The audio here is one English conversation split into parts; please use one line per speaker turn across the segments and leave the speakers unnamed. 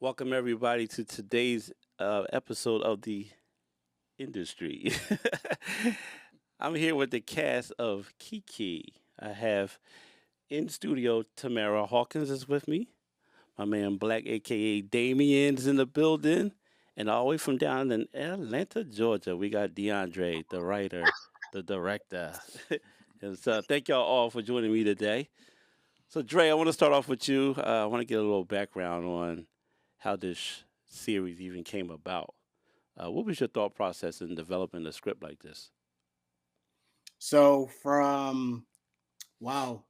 Welcome everybody to today's episode of the industry. I'm here with the cast of Kiki. I have in studio Tamara Hawkins is with me. My man Black, aka Damien's in the building, and all the way from down in Atlanta, Georgia, we got DeAndre, the writer, the director. And so, thank y'all all for joining me today. So, Dre, I want to start off with you. I want to get a little background on how this series even came about. What was your thought process in developing a script like this?
So from wow,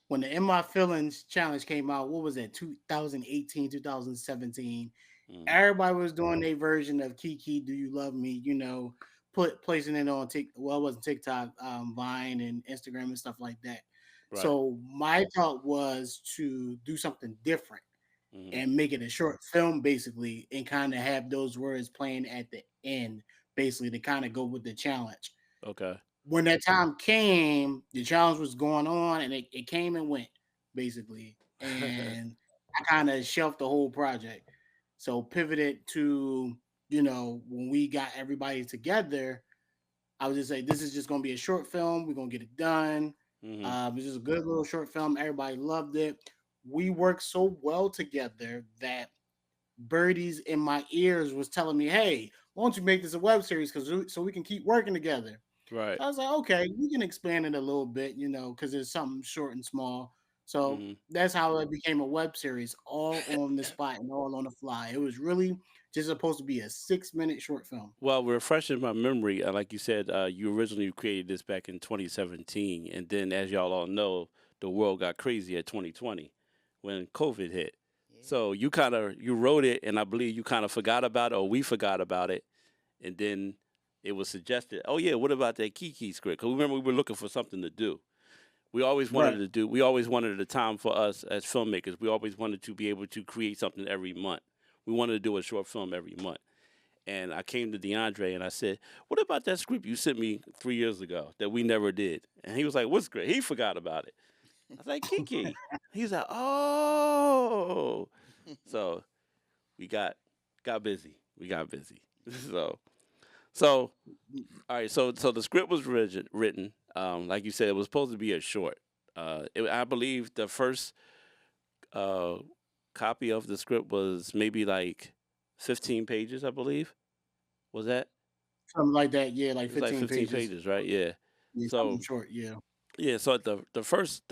when the In My Feelings challenge came out, what was that? 2018, 2017.
Mm,
Everybody was doing their version of Kiki, Do You Love Me? Placing it on it wasn't TikTok, Vine and Instagram and stuff like that.
right.
So my thought was to do something different
Hmm.
and make it a short film basically and kind of have those words playing at the end basically to kind of go with the challenge.
Okay.
When that time came, the challenge was going on and it came and went basically. And I kind of shelved the whole project. So pivoted to, when we got everybody together, I was just like, this is just gonna be a short film. We're gonna get it done.
Hmm.
It was just a good little short film. Everybody loved it. We worked so well together that birdies in my ears was telling me, "Hey, why don't you make this a web series? Because so we can keep working together."
Right.
So I was like, okay, we can expand it a little bit, because it's something short and small. So
Hmm.
that's how it became a web series, all on the spot and all on the fly. It was really just supposed to be a 6 minute short film.
Well, refreshing my memory, like you said, you originally created this back in 2017, and then, as y'all all know, the world got crazy at 2020 when COVID hit.
Yeah.
So you wrote it, and I believe you kind of forgot about it, or we forgot about it, and then it was suggested. Oh yeah, what about that Kiki script? Because remember we were looking for something to do.
Right.
We always wanted a time for us as filmmakers. We always wanted to be able to create something every month. We wanted to do a short film every month. And I came to DeAndre and I said, "What about that script you sent me 3 years ago that we never did?" And he was like, "What's great?" He forgot about it. I was like, "Kiki." He's like, "Oh." So we got busy. We got busy. So all right. So the script was written. Like you said, it was supposed to be a short. I believe the first uh, copy of the script was maybe like 15 pages. I believe was that.
Something like that. Yeah, like
It was like
15
15
pages.
pages, right? Yeah.
Yeah, something
So
short. Yeah.
yeah, so the first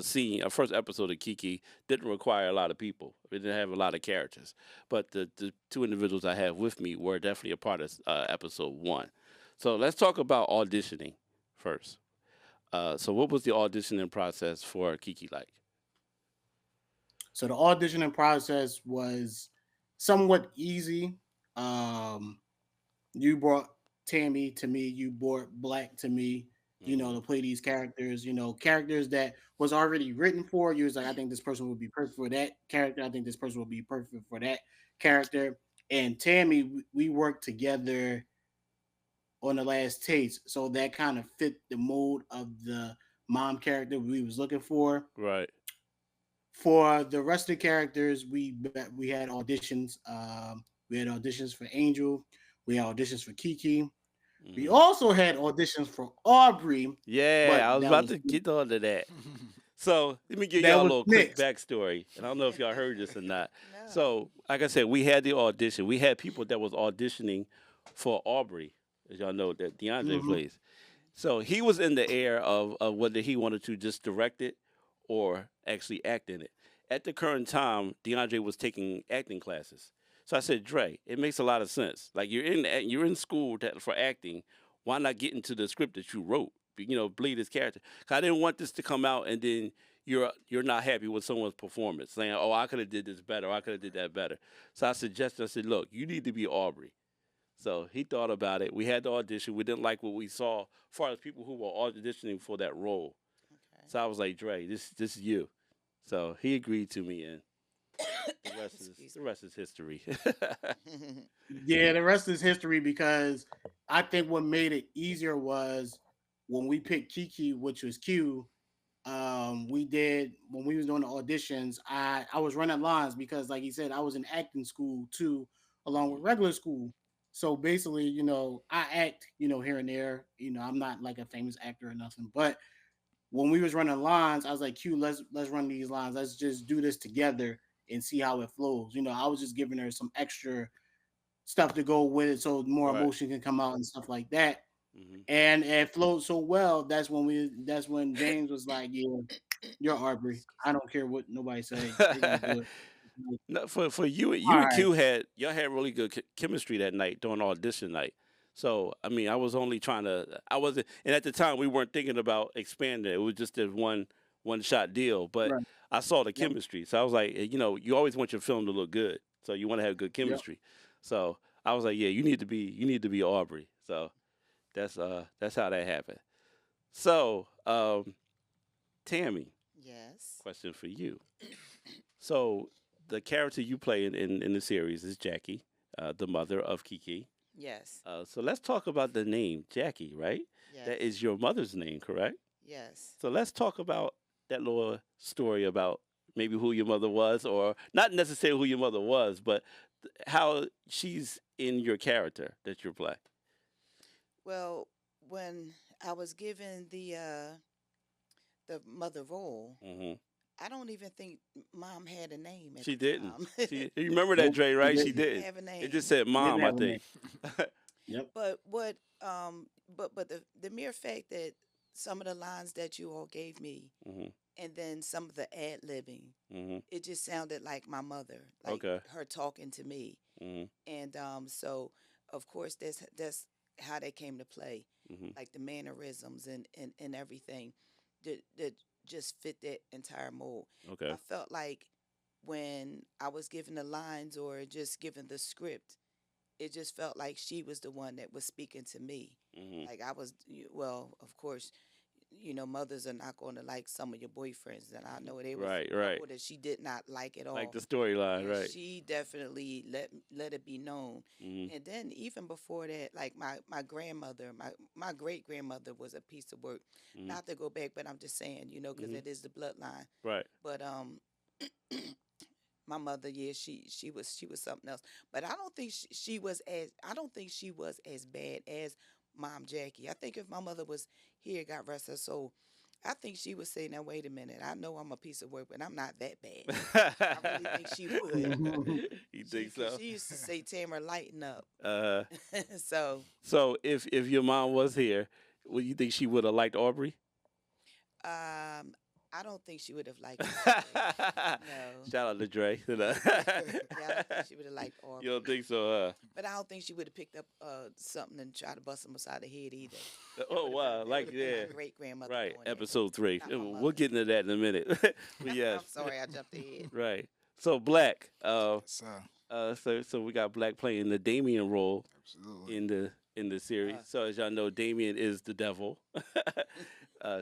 scene, first episode of Kiki didn't require a lot of people. It didn't have a lot of characters, but the two individuals I have with me were definitely a part of episode one. So let's talk about auditioning first. So what was the auditioning process for Kiki like?
So the auditioning process was somewhat easy. Um, you brought Tammy to me, you brought Black to me,
Hmm.
to play these characters, characters that was already written for. You was like, I think this person would be perfect for that character. I think this person would be perfect for that character. And Tammy, we worked together on the last taste. So that kind of fit the mold of the mom character we was looking for.
Right.
For the rest of the characters, we had auditions. We had auditions for Angel. We had auditions for Kiki. We
Hmm.
also had auditions for Aubrey,
Yeah, I
but
was about to get on to that. So let me give
that
y'all a
was
little quick
mixed.
backstory, and I don't know if y'all heard this or not.
No.
So, like I said, we had the audition. We had people that was auditioning for Aubrey, as y'all know that DeAndre
Hmm.
plays. So he was in the air of whether he wanted to just direct it or actually act in it. At the current time, DeAndre was taking acting classes. So I said, Dre, it makes a lot of sense. Like you're in school for acting. Why not get into the script that you wrote? Bleed his character. 'Cause I didn't want this to come out and then you're not happy with someone's performance, saying, "Oh, I could have did this better. Or I could have did that better." So I said, "Look, you need to be Aubrey." So he thought about it. We had the audition. We didn't like what we saw as far as people who were auditioning for that role.
Okay.
So I was like, Dre, this is you. So he agreed to me, and the rest is
Excuse
the
me.
rest is history.
Yeah, the rest is history because I think what made it easier was when we picked Kiki, which was Q. We did when we was doing the auditions. I was running lines because, like he said, I was in acting school too, along with
Mhm.
regular school. So basically, I act, here and there. I'm not like a famous actor or nothing, but when we was running lines, I was like, Q, let's run these lines. Let's just do this together and see how it flows. I was just giving her some extra stuff to go with it so more
Right.
emotion can come out and stuff like that.
Hmm.
And it flowed so well. That's when James was like, "Yeah, you're Arbery. I don't care what nobody say. You're gonna do it." Like,
No, for you,
all
you and
right,
Q had y'all had really good chemistry that night during audition night. So I mean, I was only trying to. I wasn't, and at the time we weren't thinking about expanding. It was just this one shot deal. But
right.
I saw the
Yep,
chemistry, so I was like, you always want your film to look good, so you want to have good
yep.
chemistry. So I was like, yeah, you need to be Aubrey. So that's how that happened. So Tammy,
Yes.
question for you. So the character you play in the series is Jackie, the mother of Kiki.
Yes.
So let's talk about the name Jackie, right? That
Yes.
is your mother's name, correct?
Yes.
So let's talk about that little story about maybe who your mother was, or not necessarily who your mother was, but how she's in your character that you play.
Well, when I was given the mother role,
Hmm.
I don't even think mom had a name at
She
the
didn't.
time.
You remember that,
Nope,
Dre?
he
Right? She
didn't.
Didn't
didn't.
have a
It just
name.
said
He didn't
mom, I
have a name.
think.
Yep.
But the mere fact that some of the lines that you all gave me,
Hmm.
and then some of the ad libbing,
Hmm.
it just sounded like my mother, like
Okay.
her talking to me.
Hmm.
And so of course that's how they came to play,
Hmm.
like the mannerisms and everything that just fit that entire mold. I
Okay.
felt like when I was given the lines or just given the script, it just felt like she was the one that was speaking to me.
Hmm.
Like I was, well, of course, mothers are not going to like some of your boyfriends, and I know there was
Right.
a
Right.
couple that she did not like at
Like
all,
the storyline,
and
right?
she definitely let it be known.
Hmm.
And then even before that, like my grandmother, my great grandmother was a piece of work.
Hmm.
Not to go back, but I'm just saying, because
Hmm.
it is the bloodline.
Right.
But my mother, yeah, she was something else. But I don't think she was as bad as Mom Jackie. I think if my mother was here, God rest her soul, I think she would say, "Now wait a minute, I know I'm a piece of work, but I'm not that bad." I really think she would.
Mhm.
You
She
think
Cause
so?
she used to say, "Tamara, lighten up."
Uh,
So
so if your mom was here, would you think she would have liked Aubrey?
um, I don't think she would have liked Aubrey. No.
Shout out to Dre.
Yeah, I don't think she would have liked
You don't
Aubrey.
think so,
But I don't think she would have picked up something and tried to bust him upside the head either.
Oh wow,
That would
like
have been my
yeah,
great grandmother
right.
doing that,
Episode 3.
not my
We'll
mother.
get into that in a minute. But yes,
I'm sorry, I jumped ahead.
right. So Black.
Yes, sir.
So we got Black playing the Damien role
Absolutely.
in the series.
Uh,
So as y'all know, Damien is the devil.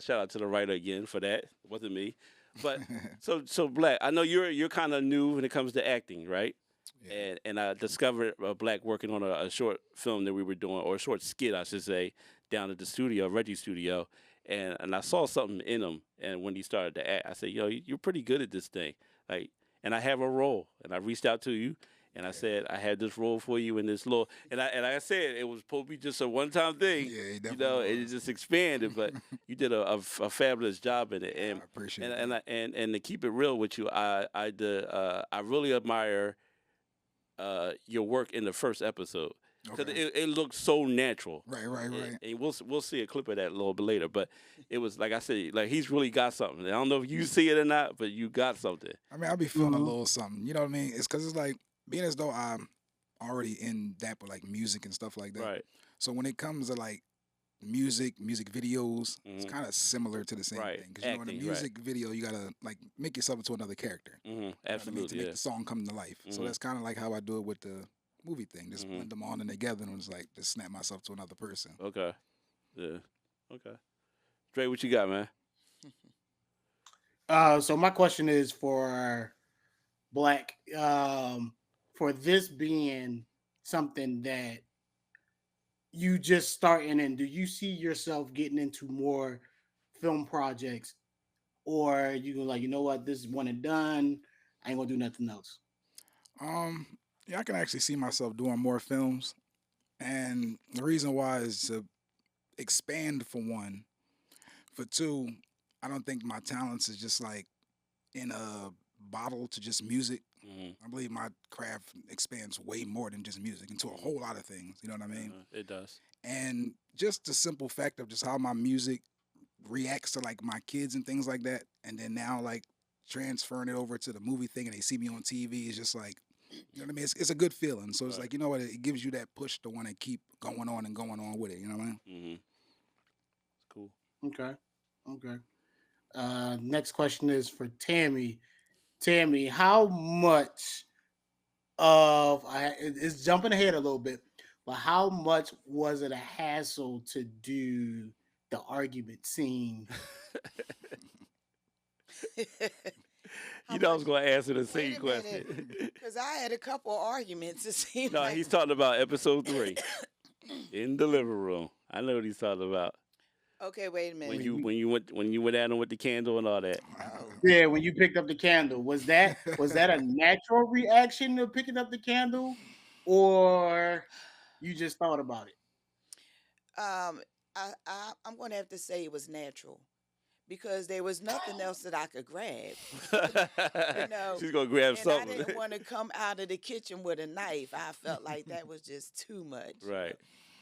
Shout out to the writer again for that. It wasn't me. But so Black, I know you're kind of new when it comes to acting, right?
Yeah.
And I discovered Black working on a short film that we were doing, or a short skit, I should say, down at the studio, Reggie Studio, and I saw something in him. And when he started to act, I said, "Yo, you're pretty good at this thing." Like, and I have a role, and I reached out to you, and I said, "I had this role for you in this little," and like I said, it was supposed to be just a one-time thing,
Yeah, he
and
definitely
it
was.
just expanded. But you did a fabulous job in it,
I appreciate
and
that.
and to keep it real with you, I really admire your work in the first episode because
Okay.
it looked so natural.
Right, right, right.
And we'll see a clip of that a little bit later. But it was like I said, like he's really got something. I don't know if you see it or not, but you got something.
I mean, I'll be feeling a
Mhm.
little something. You know what I mean? It's because it's like being as though I'm already in that with like music and stuff like that.
Right.
So when it comes to like music videos, it's
Hmm.
kind of similar to the same
Right.
thing. Because in a
Acting. Right.
music video, you gotta like make yourself into another character.
Hmm.
You know what I mean? To
Absolutely.
make
Yeah.
the song come to life. So
Mhm.
that's kind of like how I do it with the movie thing. Just
Hmm.
blend them all in together and it's like just snap myself to another person.
Okay. Yeah. Okay. Dre, what you got, man?
So my question is for Black, for this being something that you just starting in, do you see yourself getting into more film projects or you go like, you know what, this is one and done. I ain't gonna do nothing else.
Um, yeah, I can actually see myself doing more films, and the reason why is to expand for one. For two, I don't think my talents is just like in a bottle to just music.
Hmm.
I believe my craft expands way more than just music into a whole lot of things. You know what I mean?
It does.
And just the simple fact of just how my music reacts to like my kids and things like that, and then now like transferring it over to the movie thing and they see me on TV is just like, you know what I mean? It's a good feeling. So it's
Right.
like, you know what? It gives you that push to want to keep going on and going on with it. You know what I mean?
Hmm. Cool.
Okay. Okay. Next question is for Tammy. Tammy, how much it's jumping ahead a little bit, but how much was it a hassle to do the argument scene?
How
I
much?
was going to answer the
Wait
same
a minute,
question.
because I had a couple arguments. It seemed
No,
like.
he's talking about episode 3 in the living room. I know what he's talking about.
Okay, wait a
When
minute.
you
When you
went at him with the candle and all that.
Oh,
Yeah, when you picked up the candle, was that a natural reaction to picking up the candle, or you just thought about it?
um, I'm going to have to say it was natural because there was nothing else that I could grab. You know,
She's gonna grab
and I
something.
didn't want to come out of the kitchen with a knife. I felt like that was just too much.
Right.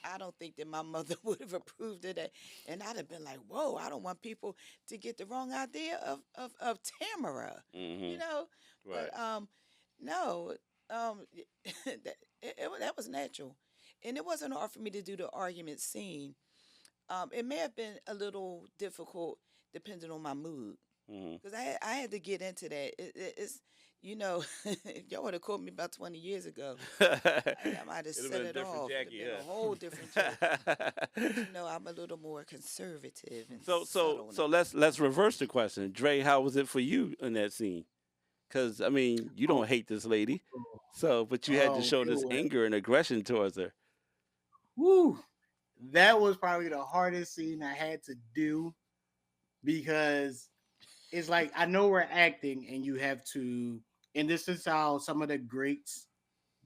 I don't think that my mother would have approved of that. And I'd have been like, whoa, I don't want people to get the wrong idea of Tamara,
Hmm.
you know?
Right.
But no, that was natural. And it wasn't hard for me to do the argument scene. It may have been a little difficult depending on my mood
Hmm.
because I had to get into that. It's you know, if y'all would have caught me about 20 years ago, I might have
It'd have
set
been a
it
different
off. It'd have
Jackie,
been a whole different Jackie. But
huh?
you know, I'm a little more conservative and
So
subtle
so
now.
let's reverse the question. Dre, how was it for you in that scene? Because I mean, you
Oh,
don't hate this lady,
oh,
so but you had to
oh,
show
it
this
was.
anger and aggression towards her.
Woo, that was probably the hardest scene I had to do because it's like I know we're acting and you have to, and this is how some of the greats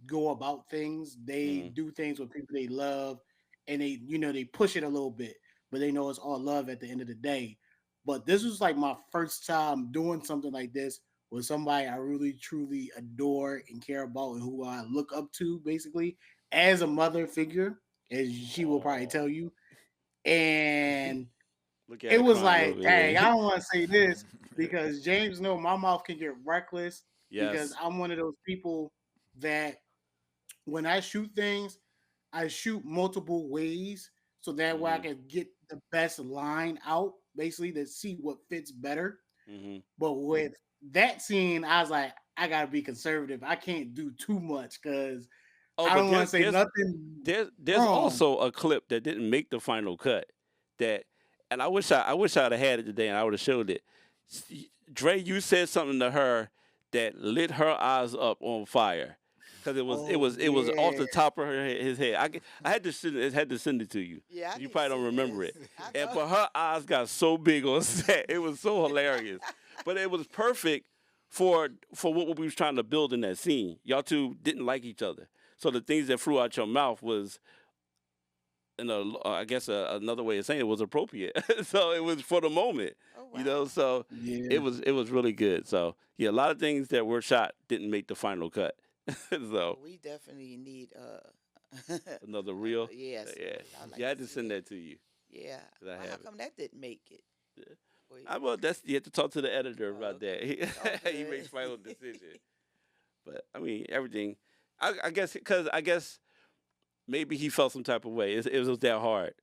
go about things. They
Hmm.
do things with people they love, and they push it a little bit, but they know it's all love at the end of the day. But this was like my first time doing something like this with somebody I really truly adore and care about and who I look up to, basically as a mother figure, as she will probably
Oh,
tell you. And
look at
it
her
was
crying
like,
over
dang, I
here.
don't want to say this because James know my mouth can get reckless because
Yes.
I'm one of those people that when I shoot things, I shoot multiple ways so that way I
Hmm.
can get the best line out, basically to see what fits better.
Hmm.
But with that scene, I was like, I gotta be conservative. I can't do too much because
Oh,
I
but
don't want
there's
to say
there's
nothing
there's
wrong.
also a clip that didn't make the final cut that, and I wish I'd have had it today and I would have showed it. Dre, you said something to her that lit her eyes up on fire because
Oh
it was off
yeah.
the top of his head. I had to send it to you
Yeah, I
'cause you
need to
probably don't
see
remember
this.
it.
I
And
know.
but her eyes got so big on set, it was so hilarious. But it was perfect for what we was trying to build in that scene. Y'all two didn't like each other, so the things that flew out your mouth was, in I guess another way of saying it was appropriate. So it was for the moment,
Oh
you know.
wow.
So
Yeah.
it was really good. So yeah, a lot of things that were shot didn't make the final cut. So
Well, we definitely need
another reel.
yes,
Yeah,
I'd like
yeah, I
to
had to
see
send
that.
that to you.
Yeah.
'Cause I
Well, how
have it.
come that didn't make it?
Yeah.
Wait.
I well, that's you have to talk to the editor
Oh,
about that.
okay. All
He
good.
makes final decision. But I mean, everything. I guess because I guess maybe he felt some type of way. It was that hard.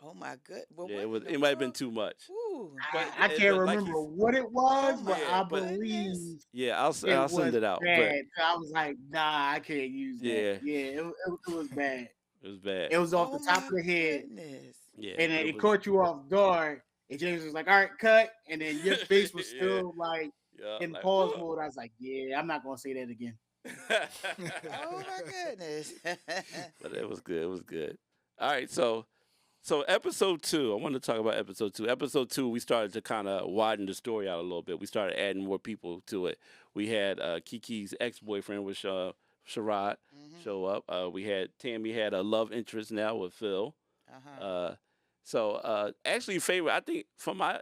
Oh my good. Well,
Yeah,
what in the
it might have been
world?
too much.
Ooh.
I can't
But like
remember
he's
what it
Oh
was, but
my
yeah,
I
but
goodness.
believe
yeah,
it
I'll send
was
it out. But
bad. So I was like, nah, I can't use that.
yeah,
Yeah, it was bad.
it was bad.
It was off
Oh
the top
my
of the head,
goodness.
Yeah,
and then
it
it
was.
caught you off guard. And James was like, all right, cut. And then your face was
Yeah,
still like
yeah,
in
like
pause
what?
mode. I was like, yeah, I'm not gonna say that again.
Oh my goodness.
But it was good. It was good. All right, so So episode 2, I want to talk about episode 2. Episode 2, we started to kind of widen the story out a little bit. We started adding more people to it. We had Kiki's ex-boyfriend, which Sherrod, show up. We had Tammy had a love interest now with Phil. Actually, favorite. I think, from my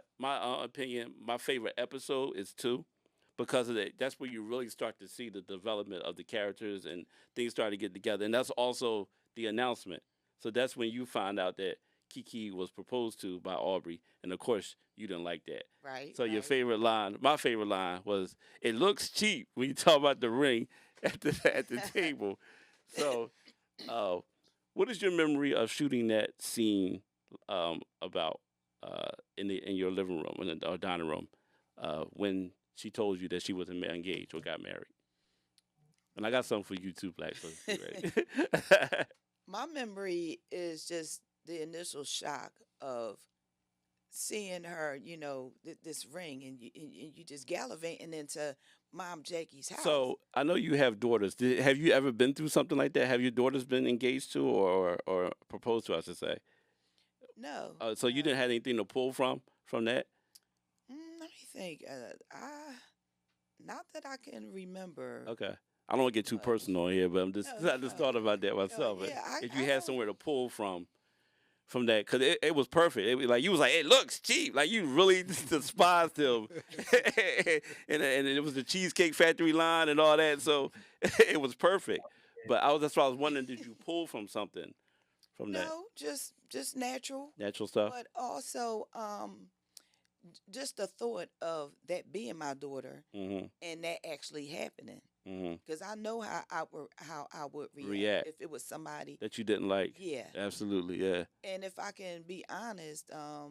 opinion, my favorite episode is 2, because of that. That's where you really start to see the development of the characters and things start to get together. And that's also the announcement. So that's when you find out that Kiki was proposed to by Aubrey, and of course you didn't like that.
Right.
So your favorite line, my favorite line was, "It looks cheap" when you talk about the ring at the table. So, what is your memory of shooting that scene about in your living room, in the dining room, when she told you that she wasn't engaged or got married? And I got something for you too, Black. So get ready.
My memory is just the initial shock of seeing her, this ring, and you just gallivanting into Mom Jackie's house.
So I know you have daughters. Have you ever been through something like that? Have your daughters been engaged to or proposed to, I should say?
No.
So you didn't have anything to pull from that?
Let me think. Not that I can remember.
Okay. I don't want to get too personal here, but I just thought about that myself. If you had somewhere to pull from that, because it was perfect. It was like, you was like, "It looks cheap." Like, you really despised him. and it was the Cheesecake Factory line and all that, so it was perfect. But that's why I was wondering, did you pull from something from that?
No, just natural.
Natural stuff?
But also, just the thought of that being my daughter, and that actually happening. Because I know how I would react if it was somebody
that you didn't like.
Yeah,
absolutely, yeah.
And if I can be honest, I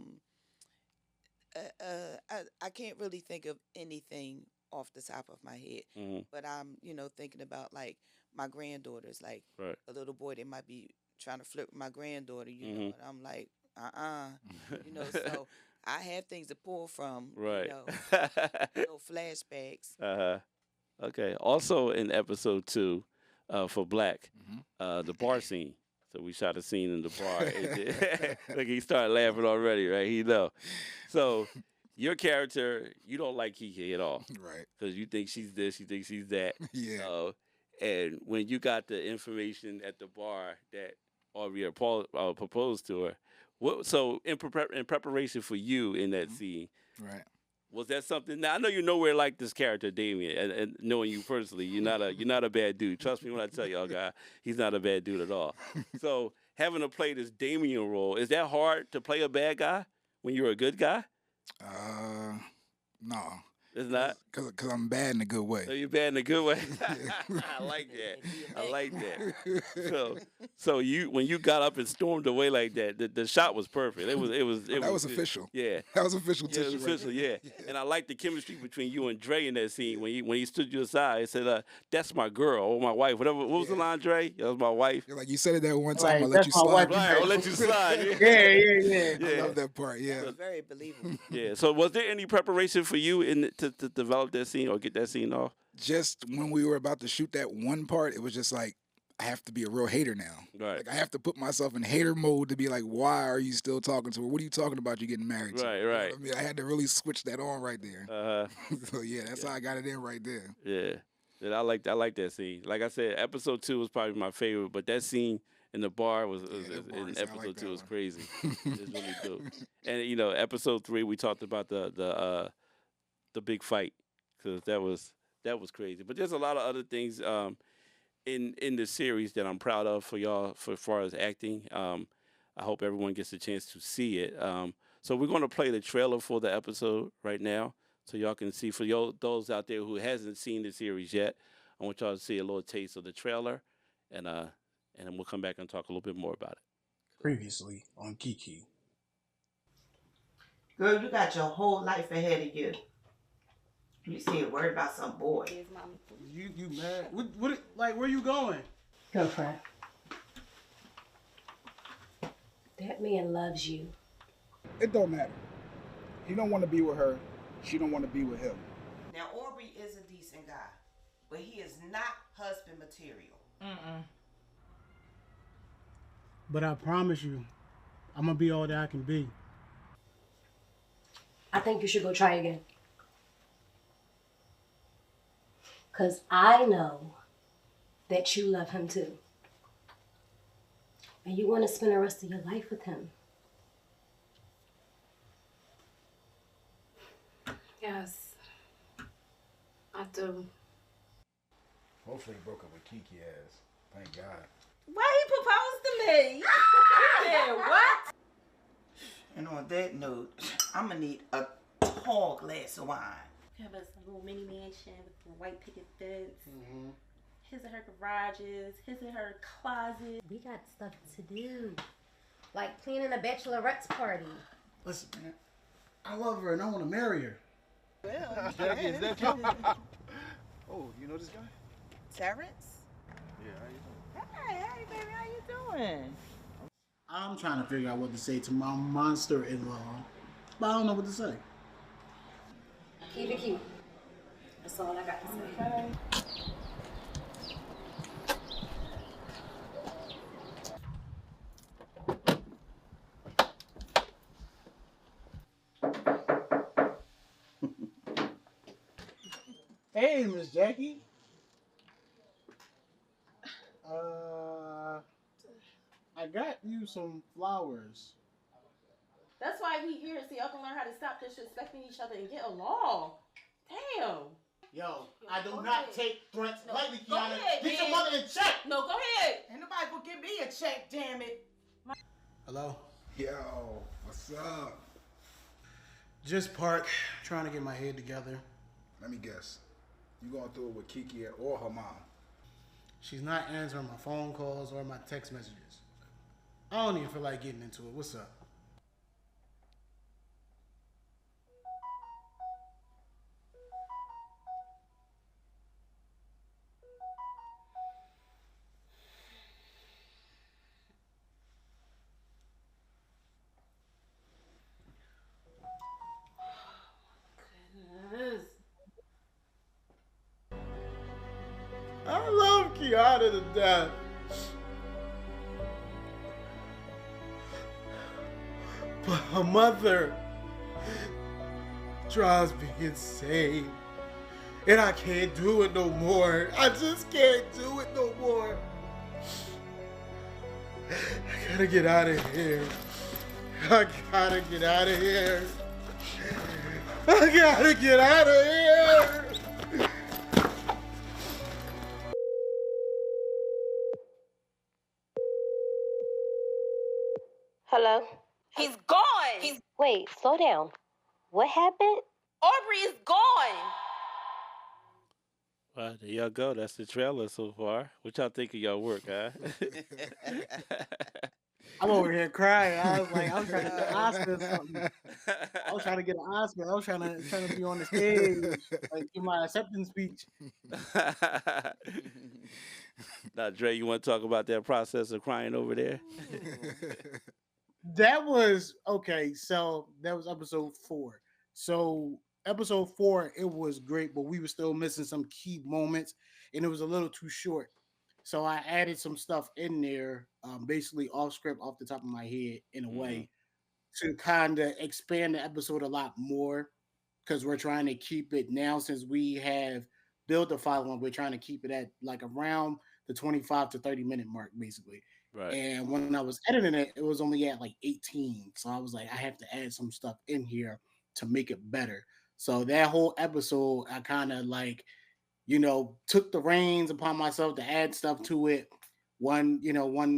can't really think of anything off the top of my head. But I'm thinking about, like, my granddaughters, like a little boy that might be trying to flirt with my granddaughter, and I'm like, so I have things to pull from, flashbacks.
Okay. Also in episode 2, for Black, the bar scene. So we shot a scene in the bar. Look, he started laughing already, right? He know. So your character, you don't like Kiki at all,
right?
Because you think she's this, you think she's that.
Yeah.
And when you got the information at the bar that Aubrey proposed to her, so in preparation for you in that scene,
right?
Was that something? Now I know you nowhere like this character, Damien, and knowing you personally, you're not a bad dude. Trust me when I tell y'all, guy, he's not a bad dude at all. So having to play this Damien role, is that hard to play a bad guy when you're a good guy?
No.
It's not?
Because I'm bad in a good way.
So you're bad in a good way? I like that. I like that. So you, when you got up and stormed away like that, the shot was perfect. It was
official.
Yeah.
That was official.
Yeah, it was official, yeah. And I like the chemistry between you and Dre in that scene. When he stood you aside, he said, "That's my girl," or my wife, whatever. What was the line, Dre? That was my wife.
You're like, you said it that one time,
Like,
I'll let you slide.
Right, I'll let you slide.
Yeah.
I love that part, yeah.
It was very believable.
Yeah. So was there any preparation for you to develop that scene or get that scene off?
Just when we were about to shoot that one part, it was just like, I have to be a real hater now.
Right.
Like, I have to put myself in hater mode to be like, why are you still talking to her? What are you talking about? You getting married to?
Right.
You know what I mean, I had to really switch that on right there. So yeah, that's how I got it in right there.
Yeah. I like that scene. Like I said, episode 2 was probably my favorite, but that scene in the bar in episode 2 was crazy. It's really dope. And episode 3 we talked about the big fight, because that was crazy. But there's a lot of other things in the series that I'm proud of for y'all for as far as acting. I hope everyone gets a chance to see it. So we're going to play the trailer for the episode right now, so y'all can see. For those out there who hasn't seen the series yet, I want y'all to see a little taste of the trailer, and then we'll come back and talk a little bit more about it.
Previously on Kiki.
Girl, you got your whole life ahead of you. You still worried about some boy.
You mad? What like, where you going?
Girlfriend. That man loves you.
It don't matter. He don't want to be with her. She don't want to be with him.
Now, Aubrey is a decent guy, but he is not husband material.
But I promise you,
I'm gonna be all that I can be.
I think you should go try again. Because I know that you love him too. And you want to spend the rest of your life with him.
Yes, I do.
Hopefully he broke up with Kiki ass. Thank God.
Why he proposed to me? Yeah, what? And on that note, I'm gonna need a tall glass of wine.
Have us a little mini mansion with a white picket fence. Mm-hmm. His and her garages, his and her closet.
We got stuff to do. Like planning a bachelorette's party.
Listen, man, I love her and I want to marry her.
Well,
Jackie, is that you? Oh, you know this guy?
Terrence?
Yeah, how you doing?
Hey, baby, how you doing?
I'm trying to figure out what to say to my monster-in-law, but I don't know what to say.
Keep it cute. That's all I got to say.
Hey, Miss Jackie. I got you some flowers.
That's why we here, so y'all can learn how to stop disrespecting each other and get along. Damn.
Yo, I do not take threats lightly,
Go
Kiana.
ahead,
Get your
man.
mother in check.
No, go ahead.
Ain't nobody gonna give me a check, damn it.
Hello?
Yo, what's up?
Just Park, trying to get my head together.
Let me guess. You going through it with Kiki or her mom?
She's not answering my phone calls or my text messages. I don't even feel like getting into it. What's up? I love Kiana to death. But her mother drives me insane. And I can't do it no more. I just can't do it no more. I gotta get out of here. I gotta get out of here. I gotta get out of here.
Hello?
He's gone.
Wait, slow down. What happened?
Aubrey is gone.
Well, there y'all go. That's the trailer so far. What y'all think of y'all work, huh?
I'm over here crying. I was like, I'm trying to get an Oscar or something. I was trying to get an Oscar. I was trying to be on the stage, like do my acceptance speech.
Now, Dre, you want to talk about that process of crying over there?
That was okay. So that was episode 4. So episode 4, it was great, but we were still missing some key moments, and it was a little too short. So I added some stuff in there, basically off script, off the top of my head, in a way, to kind of expand the episode a lot more, because we're trying to keep it now, since we have built a following, we're trying to keep it at like around the 25 to 30 minute mark, basically.
Right.
And when I was editing it, it was only at like 18. So I was like, I have to add some stuff in here to make it better. So that whole episode, I kind of like, took the reins upon myself to add stuff to it. One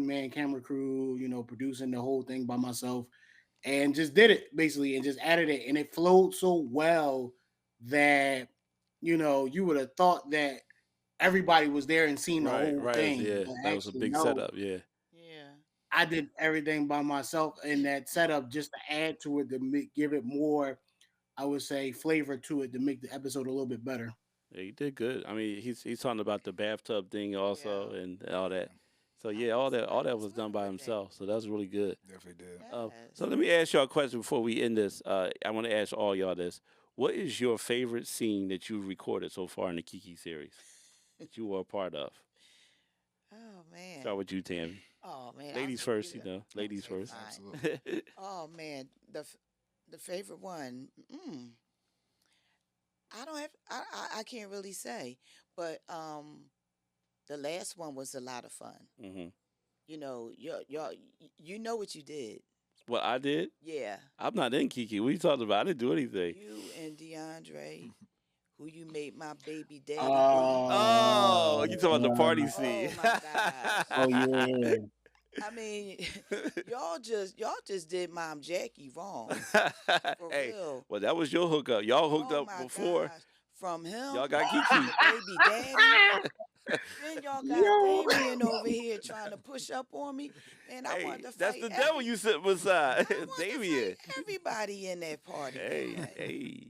man camera crew, producing the whole thing by myself, and just did it basically and just added it. And it flowed so well that, you would have thought that everybody was there and seen the whole thing.
Yeah,
But
that was a
actually,
big
no.
setup. Yeah.
Yeah.
I did everything by myself in that setup just to add to it, to give it more, I would say, flavor to it, to make the episode a little bit better.
Yeah, he did good. I mean, he's talking about the bathtub thing also and all that. So yeah, all that was done by himself. So that was really good.
Definitely did.
So let me ask y'all a question before we end this. I want to ask all y'all this. What is your favorite scene that you recorded so far in the Kiki series that you were a part of?
Oh man.
Start with you, Tammy.
Oh man,
Ladies first, you know. Ladies
Okay,
first.
fine.
Absolutely.
Oh man, the favorite one. I don't have. I can't really say, but the last one was a lot of fun.
hmm
You know, you know what you did.
What I did?
Yeah,
I'm not in Kiki. What you talking about? I didn't do anything.
you and DeAndre, who you made my baby daddy be.
Oh, you talking about the party
Uh,
scene?
Oh my gosh.
oh yeah.
I mean, y'all just did Mom Jackie wrong. For
Hey,
real.
well, that was your hookup. Y'all hooked
Oh
up
my
before.
gosh. From him
Y'all got
to
Kiki.
the baby daddy. Then y'all got
Yo.
Damien over here trying to push up on me. And I
Hey,
wanted to
that's
fight
the devil you sit beside,
I wanted to
Damien.
fight everybody in that party.
Hey,
man.
hey,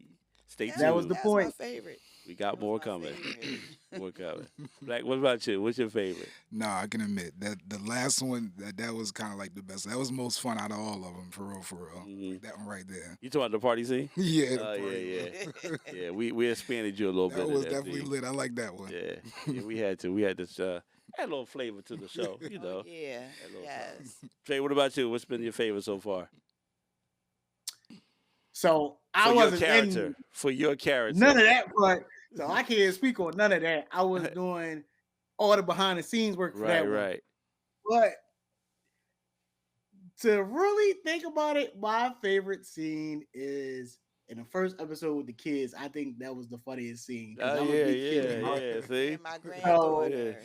stay
That,
That was
tuned.
the
that's my
point.
favorite.
We got
That was
more
my
coming.
favorite.
More coming. Black, what about you? What's your favorite?
No, I can admit that the last one that was kind of like the best. That was most fun out of all of them, for real, for real.
Mhm.
Like that one right there.
You talking about the party scene?
Yeah, the
Oh,
party
yeah,
one.
Yeah, we expanded you a little bit.
That
in
was
that
definitely
scene.
lit. I like that one.
Yeah, we had to. We had this add a little flavor to the show, you know.
Oh, yeah.
Add a little something.
Yes.
Trey, what about you? What's been your favorite so far?
So I
For your
wasn't
character.
in
For your character.
none of that part, so I can't speak on none of that. I was doing all the behind the scenes work for
Right,
that one.
right.
But to really think about it, my favorite scene is in the first episode with the kids. I think that was the funniest scene because
Oh,
I'm a
yeah,
big kid.
yeah. See?
And my
So
granddaughter.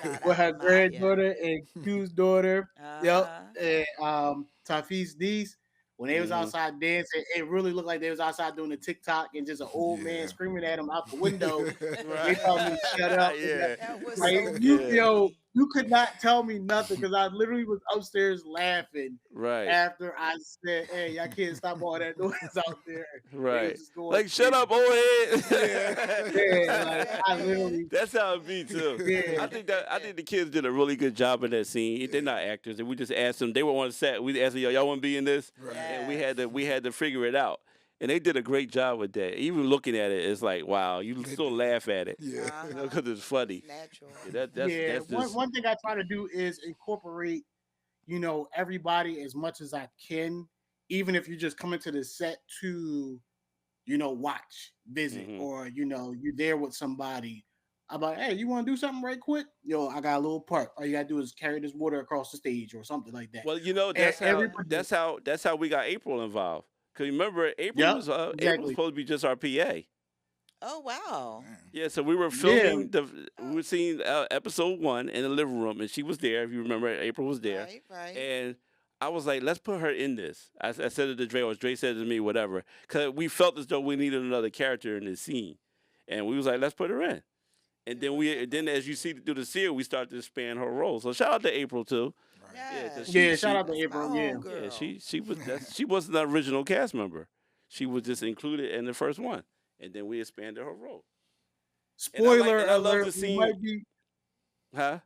Shout
with
out
her
to Maya.
granddaughter and Q's daughter, yep,
Uh-huh.
and Tafis niece. When they was
Mhm.
outside dancing, it really looked like they was outside doing a TikTok and just an old man
Yeah.
screaming at them out the window.
Right.
They told me to shut up.
Yeah.
That was
Like
so
you,
funny.
yo, you could not tell me nothing because I literally was upstairs laughing
Right.
after I said, "Hey, y'all can't stop all that noise out there." They was
Right.
just going
Like, shut up, old head.
Yeah, like I literally,
That's how it be too.
Yeah.
I think the kids did a really good job in that scene. They're not actors, and we just asked them. They were on set. We asked them, y'all want to be in this,
Right.
and we had to figure it out. And they did a great job with that. Even looking at it, it's like, wow, you still laugh at it,
Yeah.
you know, because it's funny.
It's natural.
Yeah, that's just
one thing I try to do is incorporate, everybody as much as I can, even if you just come into the set to, watch, visit,
Mhm.
or you're there with somebody. I'm like, hey, you want to do something right quick? Yo, I got a little part. All you gotta do is carry this water across the stage or something like that.
well, that's how we got April involved. Cause remember, April
Yep,
was April was
exactly.
supposed to be just our PA.
Oh wow.
Man.
Yeah, so we were filming we were seeing episode 1 in the living room, and she was there. If you remember, April was there,
Right.
and I was like, "Let's put her in this." I said it to Dre, or Dre said it to me, whatever, because we felt as though we needed another character in this scene, and we was like, "Let's put her in." And then as you see through the series, we started to expand her role. So shout out to April too.
Right.
Yeah, 'cause
Yes.
Shout out to
That's
April.
my
Yeah.
homegirl.
she wasn't the original cast member. She was just included in the first one, and then we expanded her role.
Spoiler
and I love
alert.
the scene.
We might be.
Huh?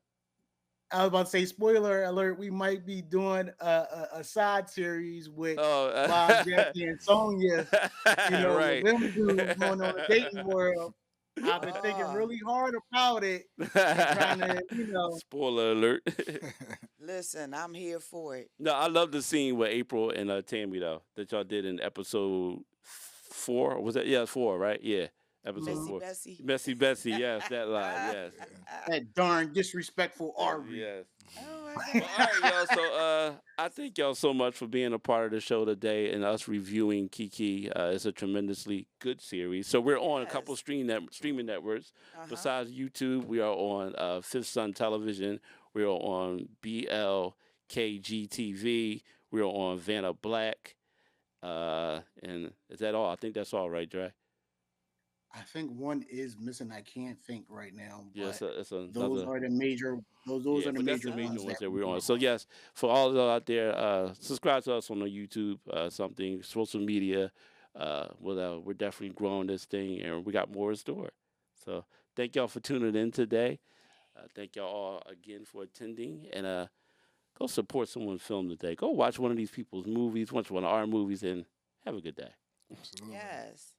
I was about to say, spoiler alert. We might be doing a side series with
Oh,
Bob, Jackie, and Sonya.
Right.
With them dudes going on a dating world. I've been thinking really hard about it and trying to,
Spoiler alert.
Listen, I'm here for it.
No, I love the scene with April and Tammy though that y'all did in episode 4. Was that 4? Right? Yeah, episode
Messy
4.
Bessie.
Messy Bessie. Yes, that line. Yes.
that darn disrespectful Arby.
Yes.
Oh my
Well, all right, y'all. So I thank y'all so much for being a part of the show today and us reviewing Kiki. It's a tremendously good series. So we're on a couple streaming networks. Besides YouTube, we are on Fifth Sun Television. We are on BLKG TV. We are on Vanna Black. And is that all? I think that's all, right, Dre?
I think one is missing. I can't think right now.
Yeah,
But
it's another.
those are the major. Those
Yeah,
are the
but that's
major
the major
ones
that
we're
we're on.
doing.
So yes, for all of you out there, subscribe to us on the YouTube, social media. We're definitely growing this thing, and we got more in store. So thank y'all for tuning in today. Thank y'all all again for attending, and go support someone's film today. Go watch one of these people's movies, watch one of our movies, and have a good day.
Absolutely.
Yes.